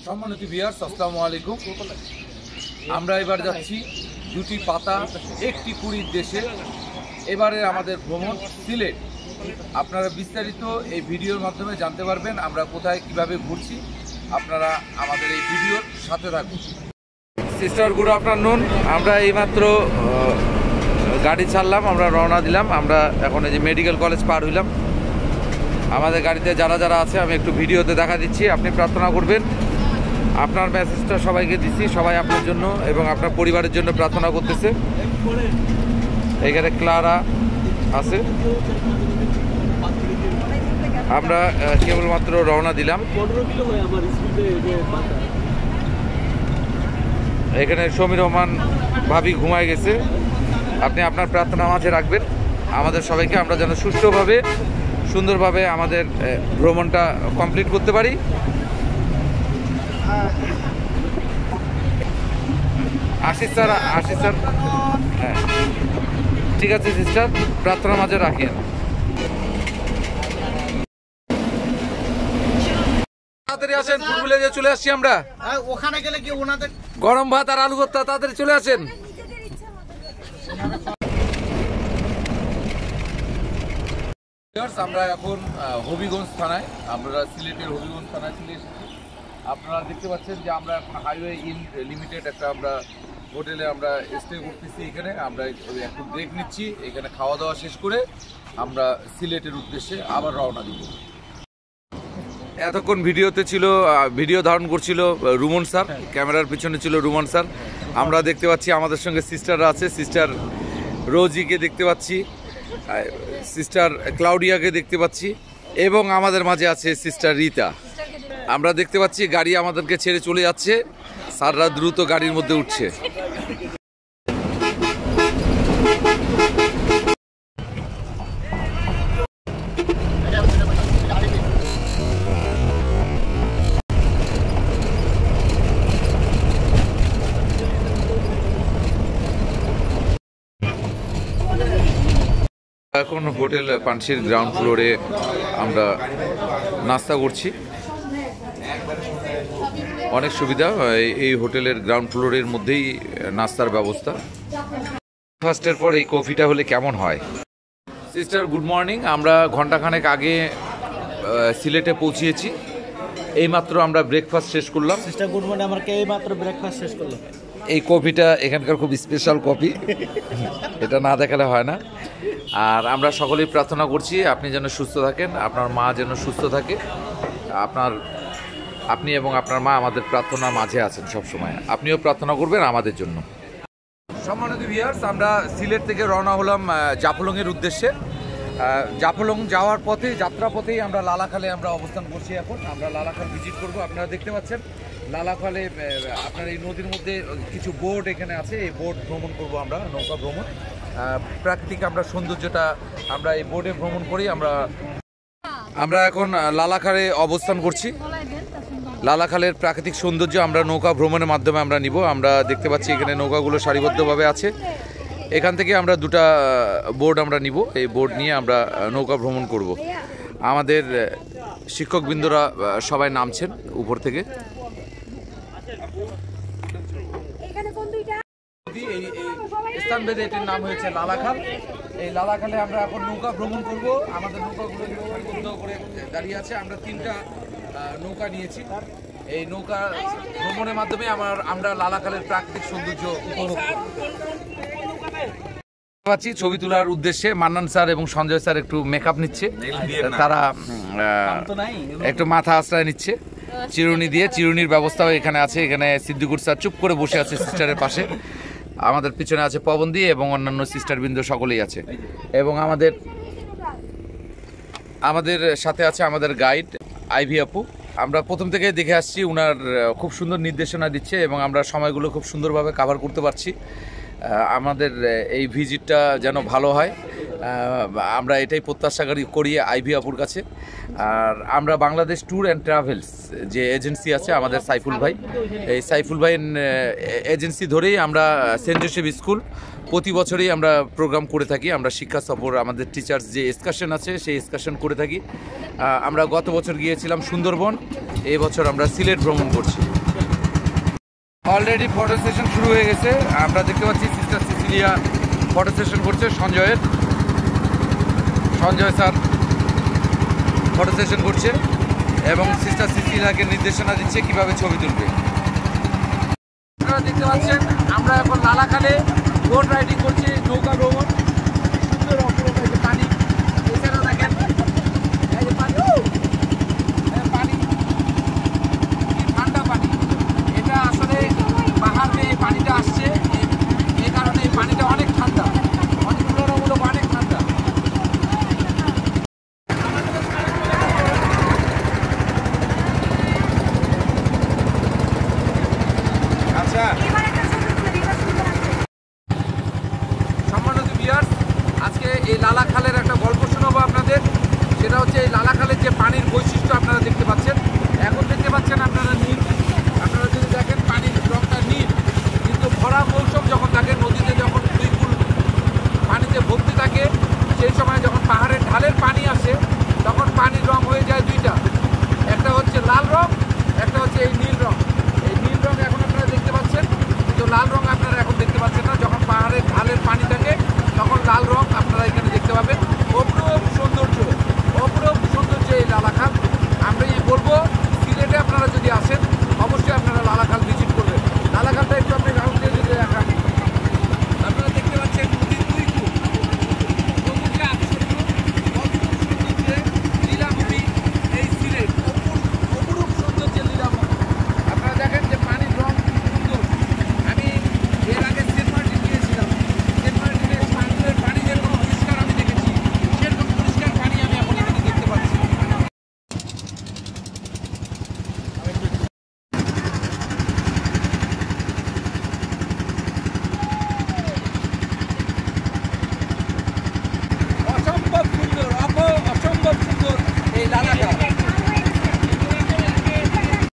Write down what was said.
সম্মানিত ভিউয়ার্স, আসসালামু আলাইকুম। আমরা এবার যাচ্ছি দুটি পাতা একটি কুড়ির দেশে। এবারে আমাদের ভ্রমণ সিলেট। আপনারা বিস্তারিত এই ভিডিওর মাধ্যমে জানতে পারবেন আমরা কোথায় কিভাবে ঘুরছি। আপনারা আমাদের এই ভিডিওর সাথে থাকুন। Sister, good afternoon. আমরা এইমাত্র গাড়ি ছাড়লাম, আমরা রওনা দিলাম। আমরা এখন এই যে মেডিকেল কলেজ পার হইলাম। আমাদের গাড়িতে যারা যারা আছে আমি একটু ভিডিওতে দেখা দিচ্ছি, আপনি প্রার্থনা করবেন। আপনার মেসেজটা সবাইকে দিচ্ছি, সবাই আপনার জন্য এবং আপনার পরিবারের জন্য প্রার্থনা করতেছে। এখানে ক্লারা আছে। আমরা কেবলমাত্র রওনা দিলাম। এখানে সমীর রহমান ভাবি ঘুমায় গেছে। আপনি আপনার প্রার্থনা মাঝে রাখবেন আমাদের সবাইকে, আমরা যেন সুষ্ঠুভাবে সুন্দরভাবে আমাদের ভ্রমণটা কমপ্লিট করতে পারি। আশিস স্যার, হ্যাঁ ঠিক আছে সিস্টার, প্রার্থনা মাঝে রাখেন। তাড়াতাড়ি আসেন, ফুটবলে যে চলে আসছি আমরা। ওখানে গেলে কি ওনাদের গরম ভাত আর আলু ভর্তা, তাড়াতাড়ি চলে আসেন। আমরা এখন হবিগঞ্জ থানায়, আমরা সিলেটের হবিগঞ্জ থানায় চলে এসেছি। আপনারা দেখতে পাচ্ছেন যে আমরা এখন হাইওয়ে ইন লিমিটেড একটা আমরা হোটেলে আমরা স্টে করতেছি। এখানে আমরা একটু ব্রেক নিচ্ছি, এখানে খাওয়া দাওয়া শেষ করে আমরা সিলেটের উদ্দেশ্যে আবার রওনা দিব। এতক্ষণ ভিডিওতে ছিল, ভিডিও ধারণ করছিল রুমন স্যার, ক্যামেরার পিছনে ছিল রুমন স্যার। আমরা দেখতে পাচ্ছি আমাদের সঙ্গে সিস্টাররা আছে। সিস্টার রোজিকে দেখতে পাচ্ছি, সিস্টার ক্লাউডিয়াকে দেখতে পাচ্ছি এবং আমাদের মাঝে আছে সিস্টার রিতা। আমরা দেখতে পাচ্ছি গাড়ি আমাদেরকে ছেড়ে চলে যাচ্ছে। স্যাররা দ্রুত গাড়ির মধ্যে উঠছে। এখন হোটেল পানশির গ্রাউন্ড ফ্লোরে আমরা নাস্তা করছি। অনেক সুবিধা এই হোটেলের গ্রাউন্ড ফ্লোরের মধ্যেই নাস্তার ব্যবস্থা। ফার্স্টের পর এই কফিটা হলে কেমন হয়। Sister good morning. আমরা ঘন্টাখানেক আগে সিলেটে পৌঁছিয়েছি। এইমাত্র আমরা ব্রেকফাস্ট শেষ করলাম। সিস্টার গুড মর্নিং, আমরা এইমাত্র ব্রেকফাস্ট শেষ করলাম। এই কফিটা এখানকার খুব স্পেশাল কফি, এটা না দেখালে হয় না। আর আমরা সকলেই প্রার্থনা করছি আপনি যেন সুস্থ থাকেন, আপনার মা যেন সুস্থ থাকে। আপনি এবং আপনার মা আমাদের প্রার্থনার মাঝে আছেন সব সময়। আপনিও প্রার্থনা করবেন আমাদের জন্য। সম্মানিত ভিউয়ার্স, আমরা সিলেট থেকে রওনা হলাম জাফলংয়ের উদ্দেশ্যে। জাফলং যাওয়ার পথে, যাত্রাপথেই আমরা লালাখালে আমরা অবস্থান করছি। এখন আমরা লালাখাল ভিজিট করব। আপনারা দেখতে পাচ্ছেন লালাখালে আপনার এই নদীর মধ্যে কিছু বোট এখানে আছে। এই বোট ভ্রমণ করব আমরা, নৌকা ভ্রমণ। প্রাকৃতিক আমরা সৌন্দর্যটা আমরা এই বোটে ভ্রমণ করি। আমরা এখন লালাখালে অবস্থান করছি। লালাখালের প্রাকৃতিক সৌন্দর্য আমরা নৌকা ভ্রমণের মাধ্যমে আমরা নিব। আমরা দেখতে পাচ্ছি এখানে নৌকাগুলো সারিবদ্ধভাবে আছে। এখান থেকে আমরা দুটা বোট আমরা নিব। এই বোট নিয়ে আমরা নৌকা ভ্রমণ করব। আমাদের শিক্ষকবৃন্দরা সবাই নামছেন উপর থেকে। স্থানভেদে এটির নাম হয়েছে লালাখাল। এই লালাখালে আমরা এখন নৌকা ভ্রমণ করব। আমাদের নৌকাগুলো সারিবদ্ধ করে দাঁড়িয়ে আছে। আমরা তিনটা নৌকা নিয়েছি। এই নৌকা ভ্রমণের মাধ্যমে আমরা লালাখালের প্রাকৃতিক সৌন্দর্য উপভোগ পাচ্ছি। ছবি তোলার উদ্দেশ্যে মান্নান স্যার এবং সঞ্জয় স্যার একটু মেকআপ নিচ্ছে। তারা একটু মাথা আশ্রয় নিচ্ছে চিরুনি দিয়ে। চিরুনির ব্যবস্থাও এখানে আছে। এখানে সিদ্দিকুর স্যার চুপ করে বসে আছে সিস্টারের পাশে। আমাদের পিছনে আছে পবনদি এবং অন্যান্য সিস্টারবৃন্দ সকলেই আছে। এবং আমাদের সাথে আছে আমাদের গাইড আইভি আপু। আমরা প্রথম থেকে দেখে আসছি, উনার খুব সুন্দর নির্দেশনা দিচ্ছে এবং আমরা সময়গুলো খুব সুন্দরভাবে কভার করতে পারছি। আমাদের এই ভিজিটটা যেন ভালো হয়, আমরা এটাই প্রত্যাশা করি আইভি আপুর কাছে। আর আমরা বাংলাদেশ ট্যুর অ্যান্ড ট্রাভেলস যে এজেন্সি আছে আমাদের সাইফুল ভাই, এই সাইফুল ভাই এজেন্সি ধরেই আমরা সেন্ট জোসেফ স্কুল প্রতি বছরই আমরা প্রোগ্রাম করে থাকি। আমরা শিক্ষা সফর, আমাদের টিচার্স যে এক্সকারশন আছে সেই এক্সকারশন করে থাকি। আমরা গত বছর গিয়েছিলাম সুন্দরবন, এই বছর আমরা সিলেট ভ্রমণ করছি। অলরেডি ফটো সেশন শুরু হয়ে গেছে। আমরা দেখতে পাচ্ছি সিস্টার সিসিলিয়া ফটো সেশন করছে সঞ্জয় স্যার ফটো সেশন করছে এবং সিস্টার সিসিলিয়াকে নির্দেশনা দিচ্ছে কিভাবে ছবি তুলবে। আপনারা দেখতে পাচ্ছেন আমরা এখন লালাখালে বোট রাইডিং করছি, নৌকা ভ্রমণ। সুন্দর অপরূপ এই যে পানি, এছাড়াও দেখেন এই যে পানি, পানি কি ঠান্ডা পানি। এটা আসলে পাহাড় বেয়ে এই পানিটা আসছে, এই কারণে এই পানিটা অনেক ঠান্ডা, অনেক তুলনামূলক অনেক ঠান্ডা। আচ্ছা সম্মানিত ভিউয়ার্স, আজকে এই লালাখালের একটা গল্প শোনাবো আপনাদের। সেটা হচ্ছে এই লালাখালের যে পানির বৈশিষ্ট্য আপনারা দেখতে পাচ্ছেন, এখন দেখতে পাচ্ছেন আপনারা নীল। আপনারা যদি দেখেন পানির রংটা নীল, কিন্তু ভরা মৌসুম যখন থাকে, নদীতে যখন 2 ফুল পানিতে ভর্তি থাকে, সেই সময় যখন পাহাড়ের ঢালের পানি আসে তখন পানির রং হয়ে যায় দুইটা, একটা হচ্ছে লাল রং, একটা হচ্ছে এই নীল রং। এই নীল রং এখন আপনারা দেখতে পাচ্ছেন, কিন্তু লাল রং আপনারা এখন দেখতে পাচ্ছেন না। যখন পাহাড়ের ঢালের পানি থাকে তখন লাল রং আপনারা এখানে দেখতে পাবেন। অপরূপ সৌন্দর্য এই লালাখাল। আমি বলবো সিলেটে আপনারা যদি আসেন অবশ্যই আপনারা